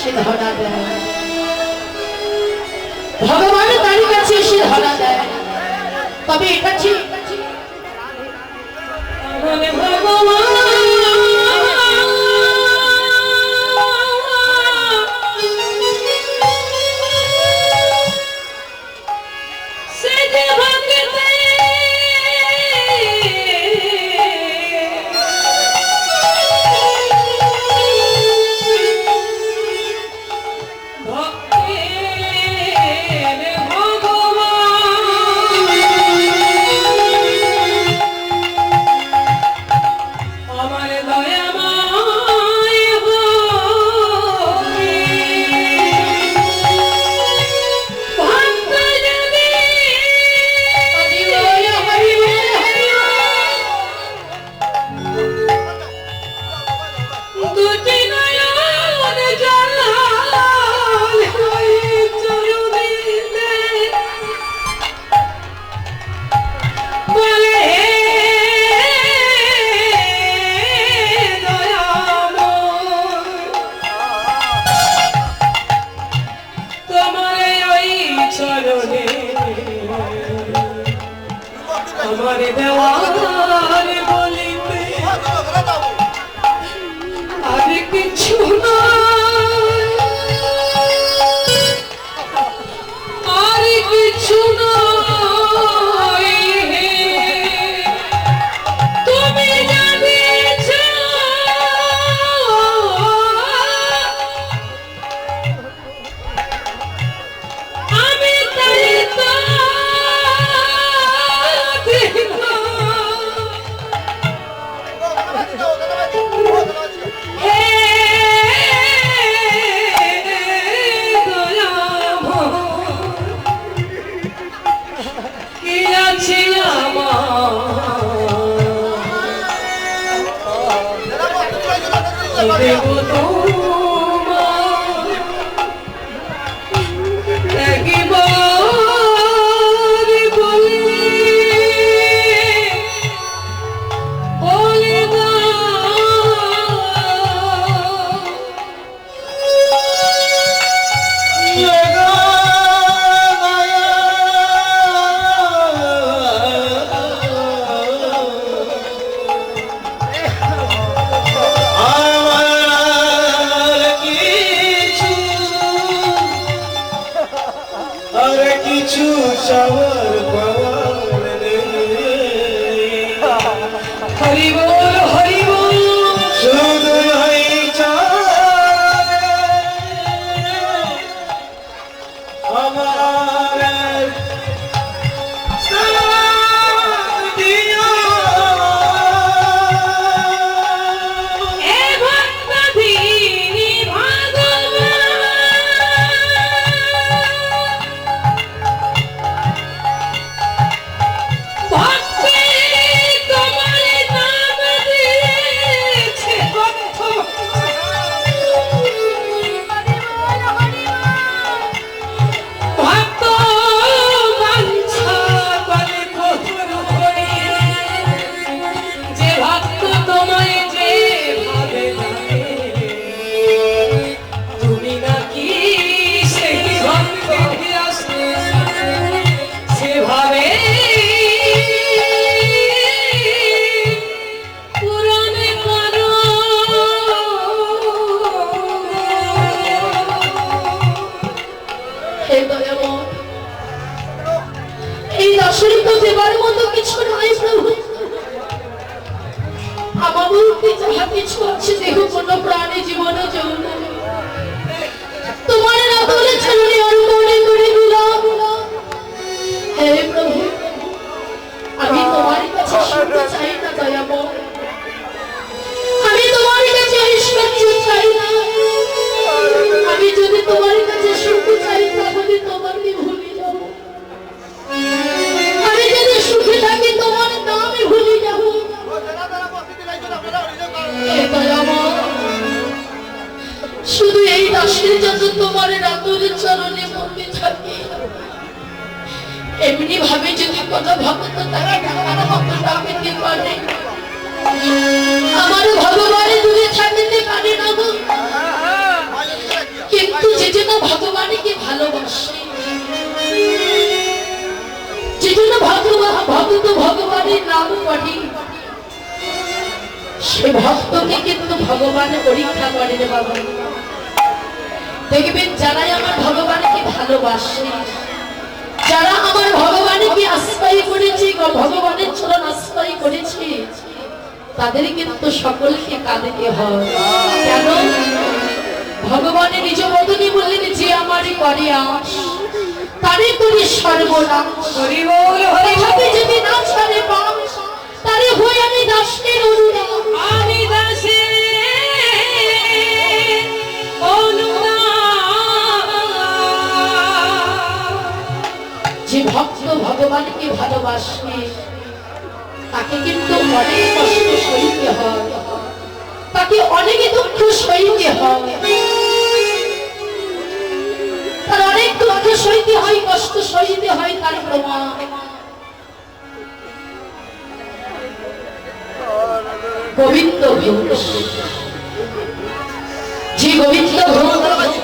সে ধরা দেয়, ভগবান তার কাছে এসে ধরা দেয়। তবে এটা ঠিক ভগবান আমারে দেওয়ার বলিতে আর কিছু না, আর কিছু না। তুমি জানিছ আমি তাই তো প্রাণী জীবনে তোমার না বলে ছাড়ুনি আর মনে করে দিলাম। হে প্রভু, আমি তোমার কাছে শুনতে চাই না দয়াময়, আমি তোমার কাছে ঐশ্বর্য চাই না। আমি যদি তোমার কাছে শুনতে চাই তাহলে তোমাকে ভুলে যাব। আমি যদি সুখে থাকি তোমার নামে ভুলে যাব। শুধু এই দাসের যত তোমার রাতুলের চরণে মন্দি থাকি, এমনি ভাবে যদি কথা ভক্ত তারা টাকার মতো ডাকিতে পারে, আমার ভগবানে দূরে থাকিতে পারে না গো। কি জন্য ভগবানকে ভালোবাসে, যে জন্য ভক্ত ভগবানের নাম পড়ে, সে ভক্তকে কিন্তু ভগবান পরীক্ষা করে রে বাবা। দেখবেন যারাই আমার ভগবানকে ভালোবাসে, যারা আমার ভগবানকে আশ্রয় করেছে, ভগবানের চরণ আশ্রয় করেছে, তাদের কিন্তু সকলকে কাঁদতে হয়। কেন? ভগবানের নিজ বদনে বললেন, যে আমার করে আস তারে করি সর্বনাশ। তথাপি যদি না ছাড়ে পাস, তারে হই আমি দাসের অনুরাগ। আমি দাসের যে ভক্ত ভগবানকে ভালোবাসে, তাকে কিন্তু অনেক কষ্ট সইতে হয়, তাকে অনেক দুঃখ সইতে হয়, তার অনেক দুঃখ সইতে হয়, কষ্ট সইতে হয়। তার প্রমাণ গোবিন্দ ঘোষ। যে গোবিন্দ ঘোষ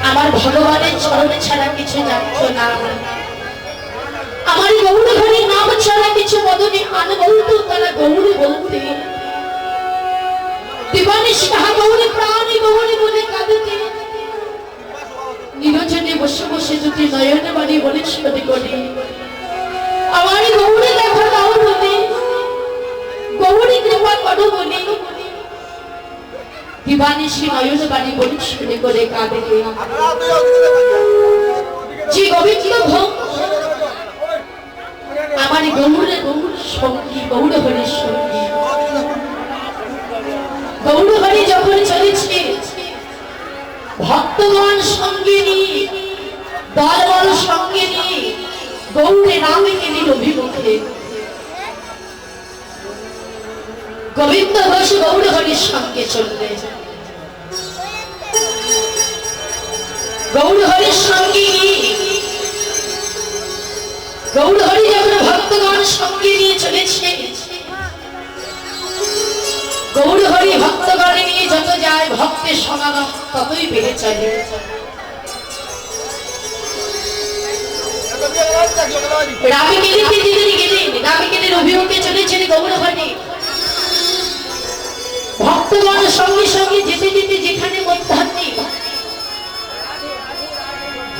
আমার ভগবানের চরণে ছাড়া কিছু জানত না, আমার গৌর হরির নাম ছাড়া কিছু বদনে আন বলতো, তারা গৌর বলতে। দিবানি সাহা গৌরী প্রাণী গৌরী বলে কাঁদতে, নিরঞ্জনে বসে বসে যদি নয়নে বাড়ি বলে শোধ করি, আমার গৌরী দেখা দাও বলে, গৌরী কৃপা করো বলে, দিবানিশি নয়ন বাড়ি বলি শুনে করে কাঁদে। যে গোবিন্দ ভোগ আমার গৌরের সঙ্গী, গৌর হরির সঙ্গী। গৌর হরি যখন চলেছে, ভক্তগণ সঙ্গে নিয়ে, দলবল সঙ্গে নিয়ে গৌরে নামে গেলেন অভিমুখে। গোবিন্দ ঘোষ গৌর হরির সঙ্গে চলবে, গৌর হরির সঙ্গে গৌর হরি যখন ভক্তগণ সঙ্গে নিয়ে চলেছে, গৌর হরি ভক্তগণ নিয়ে যত যায়, ভক্তের সমাগম ততই বেড়ে চলে। রাবিকেলিতে যিনি গেলেন, রাবিকেলের অভিমুখে চলেছেন গৌর হরি। ভক্তগণ সঙ্গে সঙ্গে যেতে যেতে যেখানে মধ্যাহ্নে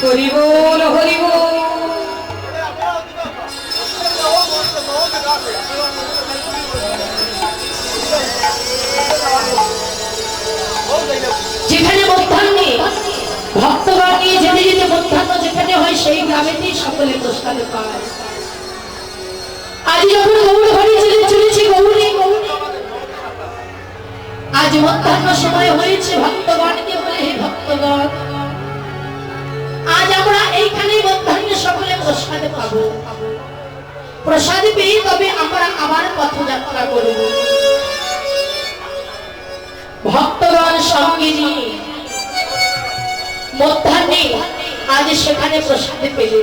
হরি বল হরি বল, যেখানে মধ্যাহ্নে ভক্তগণ নিয়ে যেতে যেতে মধ্যাহ্ন যেখানে হয়, সেই গ্রামেতেই সকলে প্রসাদ পায়। আজ যখন গৌর হরি চলেছে গৌরী, আজ মধ্যাহ্ন সময় হয়েছে, ভক্তগণকে বলে, হে ভক্তগণ, আজ আমরা এইখানে মধ্যাহ্নে সকলে প্রসাদ পাবো। প্রসাদ পেয়ে তবে আমরা আবার পথযাত্রা করব। ভক্তগণ সঙ্গে নিয়ে মধ্যাহ্নে আজ সেখানে প্রসাদ পেলে,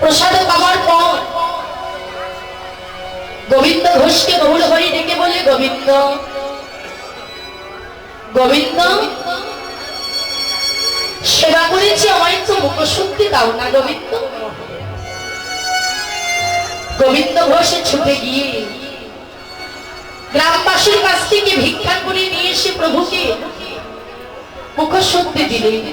প্রসাদ পাওয়ার পর গোবিন্দ ঘোষকে গৌর হরি ডেকে বলে, গোবিন্দ গোবিন্দ, সেবা করেছি, আমায় তো মুখশুদ্ধি দাও না গোবিন্দ। গোবিন্দ ঘোষ ছুটে গিয়ে গ্রামবাসীর কাছ থেকে ভিক্ষা করে নিয়ে এসে প্রভুকে মুখশুদ্ধি দিলেন।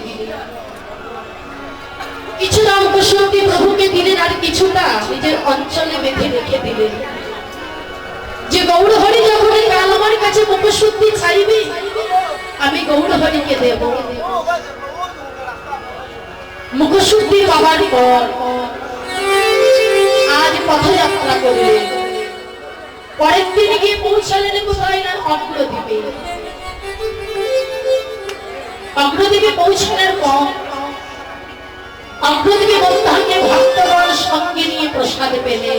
কিছুটা মুখশুদ্ধি প্রভুকে দিলেন, আর কিছুটা নিজের অঞ্চলে বেঁধে রেখে দিলেন, যে গৌর হরি যখন কাল আমার কাছে মুখশুদ্ধি চাইবে, আমি গৌর হরিকে দেব। মুখশুদ্ধি পাওয়ার পর আজ পথযাত্রা করলেন। পরের দিন গিয়ে পৌঁছালেন কোথায় না, অগ্রদ্বীপে। অগ্রদ্বীপে পৌঁছানোর পর অগ্রদ্বীপে মধ্যাহ্নে ভক্তগণ সঙ্গে নিয়ে প্রসাদ পেলে।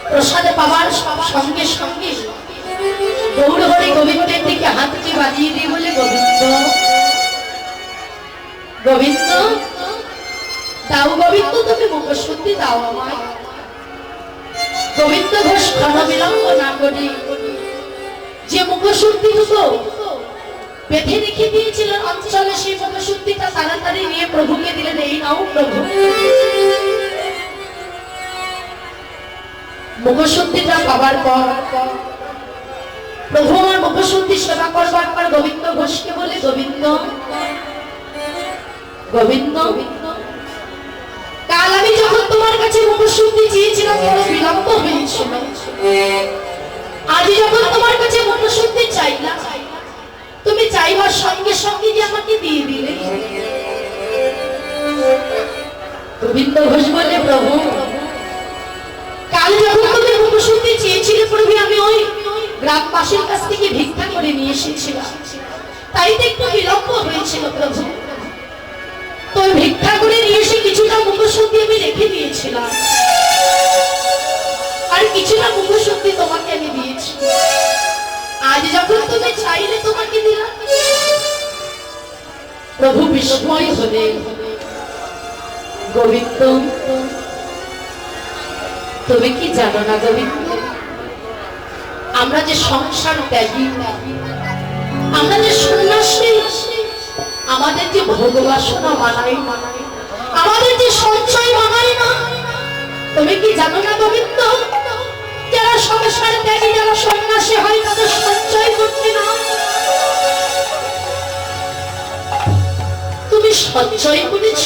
প্রসাদ পাওয়ার সঙ্গে সঙ্গে গৌর হরি গোবিন্দের দিকে হাতটি বাড়িয়ে দিয়ে বলে, গোবিন্দ গোবিন্দ দাও, গোবিন্দ তুমি মুখশুদ্ধি দাও আমায়। গোবিন্দ ঘোষ ক্ষণ বিলম্ব না করে যে মুখশুদ্ধি হতো বেঁধে রেখে দিয়েছিলেন অঞ্চলে সেই মুখশুদ্ধিটা তাড়াতাড়ি নিয়ে প্রভুকে দিলেন, এই নাও প্রভু। মুখশুদ্ধিটা পাবার পর প্রভু আমার মুখশুদ্ধি সেবা করবার পর গোবিন্দ ঘোষকে বলে, গোবিন্দ গোবিন্দ কাল আমি যখন তোমার কাছে মুখশুদ্ধি চেয়েছিলাম বড় বিলম্ব হয়েছিল, আজ যখন তোমার কাছে মুখশুদ্ধি চাইলাম তুমি চাইবার সঙ্গে সঙ্গে যে আমাকে দিয়ে দিলে। গোবিন্দ ঘোষ বলে, প্রভু কাল যখন তুমি মুখশুদ্ধি চেয়েছিলে প্রভু আমি ওই গ্রামবাসীর কাছ থেকে ভিক্ষা করে নিয়ে এসেছিলাম, তাই তো একটু বিলম্ব হয়েছিল প্রভু। তো ভিক্ষা করে নিয়ে এসে কিছুটা মুখশুদ্ধি আমি রেখে দিয়েছিলাম, আর কিছুটা মুখশুদ্ধি তোমাকে আমি দিয়েছি। আজ যখন তুমি চাইলে তোমাকে দিলাম। প্রভু বিস্ময় হলে, গোবিন্দ তুমি কি জানো না গোবিন্দ, আমরা যে সংসার ত্যাগী, আমরা যে সন্ন্যাসী, আমাদের যে ভোগবাসনা মানাই, আমাদের যে সঞ্চয় মানাই না, তুমি কি জানো না গোবিন্দ, যারা সংসার ত্যাগী, যারা সন্ন্যাসী হয় তাদের সঞ্চয় করতে না। তুমি সঞ্চয় করেছ,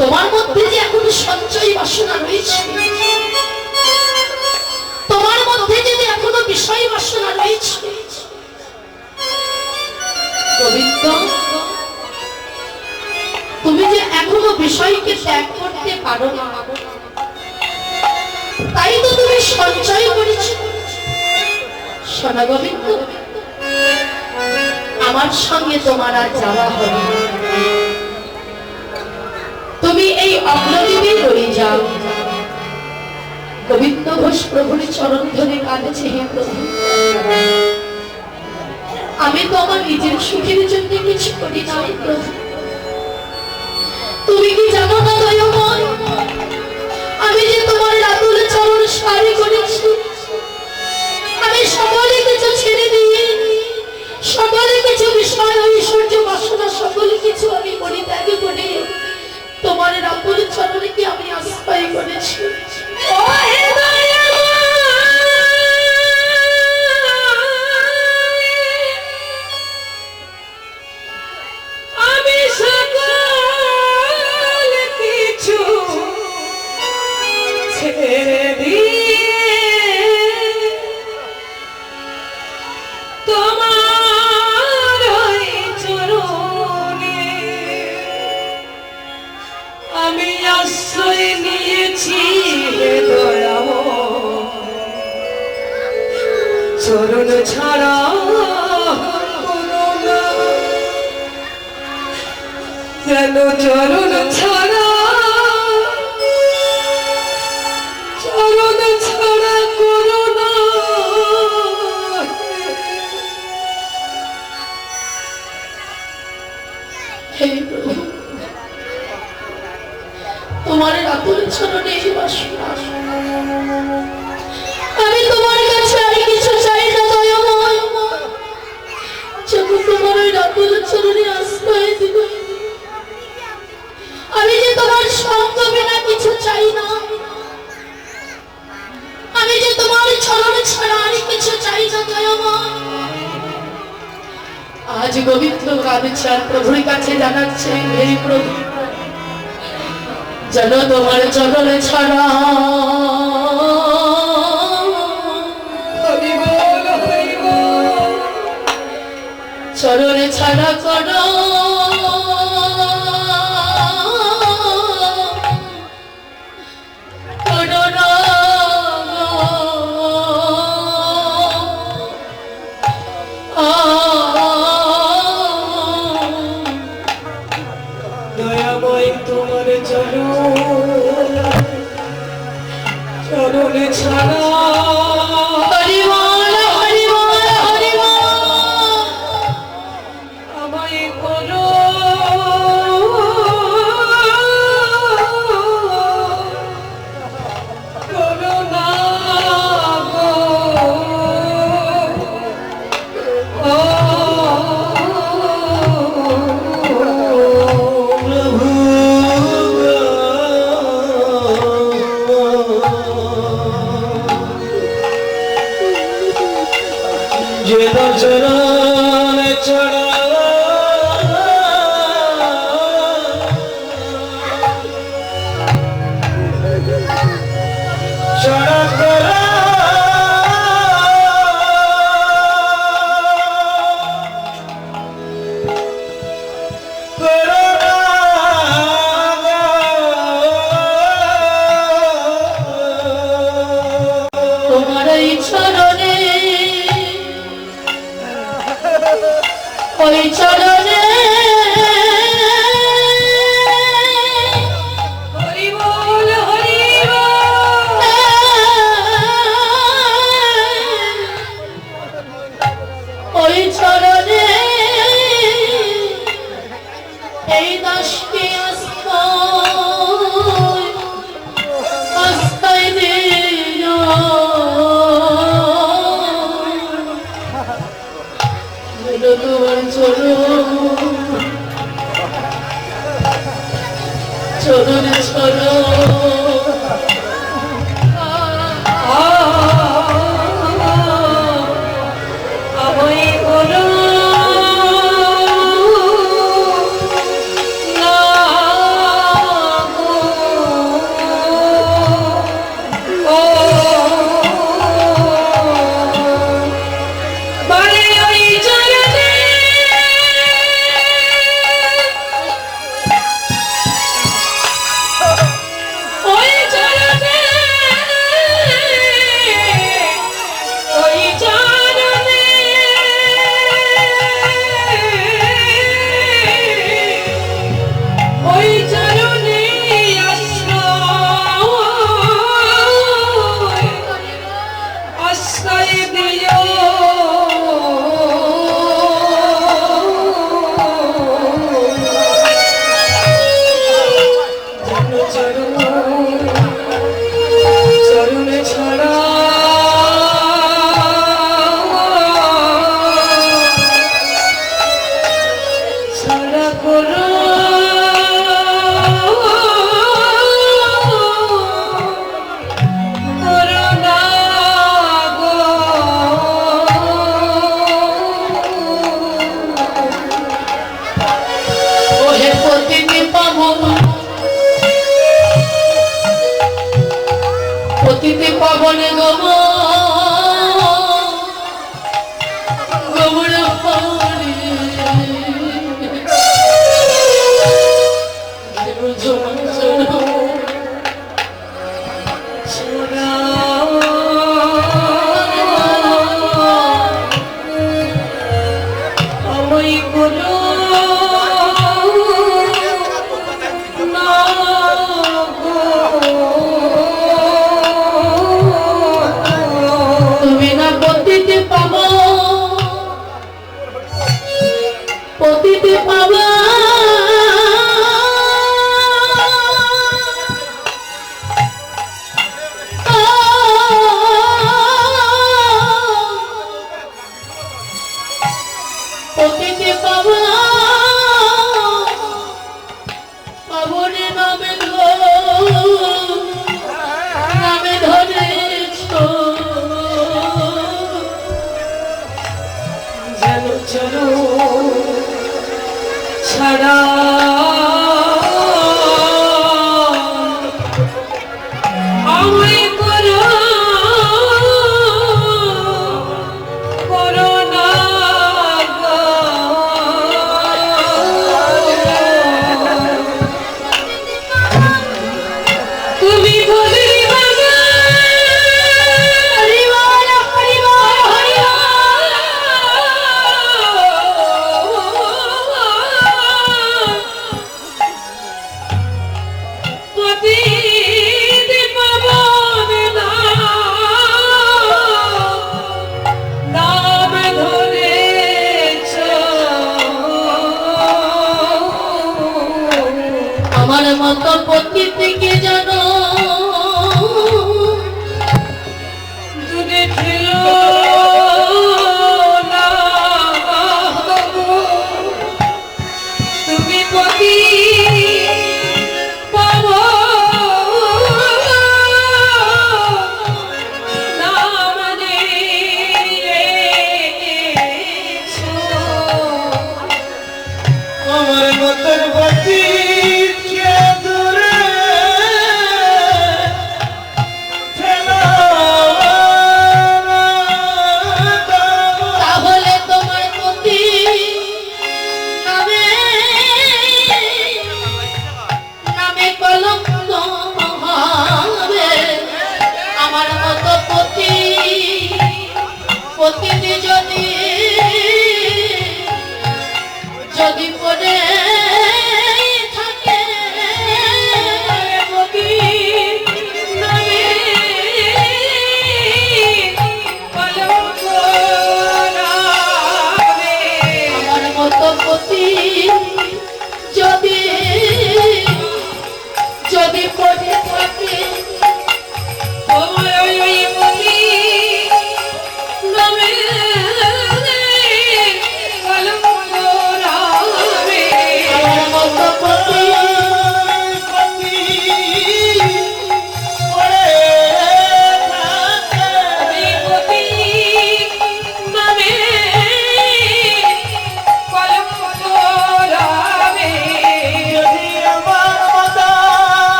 তোমার মধ্যে যে এখনো সঞ্চয় বাসনা রয়েছে, তোমার মধ্যে যদি এখনো বিষয় বাসনা রয়েছে গোবিন্দ, তুমি যে এখনো বিষয়কে ত্যাগ করতে পারো না, তাই তো তুমি সঞ্চয় করেছ। শোনা গোবিন্দ, আমার সঙ্গে তোমার আর যাওয়া হবে, তুমি এই অগ্রদ্বীপে রয়ে যাও। গোবিন্দ ঘোষ প্রভুর চরণ ধরে কাঁদেছে, হে প্রভু আমি তো আমার নিজের সুখের জন্য কিছু করি নাই প্রভু, তুমি কি জানো না দয়াময়, আমি যে তোমার রাতুল চরণ সারি করেছি, আমি সকলে কিছু ছেড়ে দিয়ে, সকলে কিছু বিষয় ঐশ্বর্য বাসনা সকলে কিছু আমি পরিত্যাগ করে তোমার রাতুল চরণে কি আমি আশ্রয় করেছি। চরণ ছাড়া যেন চরণ ছাড়া, চরণ ছাড়া করো না। হে প্রভু তোমার রাতুল চরণে এই বাসনা, আমি তোমার কাছে আর কিছু চাই না দয়াময়, যখন তোমার ওই রাতুল চরণে আশ্রয় দিব, আমি যে তোমার সঙ্গ বিনা কিছু চাই না, আমি যে তোমার চরণ ছাড়া আর কিছু চাই না দয়াময়। আজ গোবিন্দ কাঁদছে আর প্রভুর কাছে জানাচ্ছে, হে প্রভু যেন তোমার চরণ ছাড়া, চরণে ছাড়া করো দয়াময় তোমার চরণে ছাড়া এই দাসকে আস্থায় আস্থায় দিও তোমার চরণ চরণ আমায় করো না গো। ও বারে ওই চরণে ওই চরণে ওই চরণে ওই চরণে আশ্রয় দিও চরণে ছাড়া ছাড়া করো করো না গো। ওহে পতিতে পাবন পতিতে পাবন গোবর পানি ছাড়া আমায় করো না গো। তুমি না পতিতে পাব পতিতে পাবা পতিতে পাবা পাবনে নামে নামে ধরেছ যেন চলো ছাড়া আমায় করো করো না গো। তুমি বলি বাবা হরিবল হরিবল হরিবল পতিতে পাবন নাম ধরেছ। আমার মত পতিতে কে জানো দূরে ফেলো না গো। তুমি পতি পাবো নাম দিয়েছ। আমার মতন পতি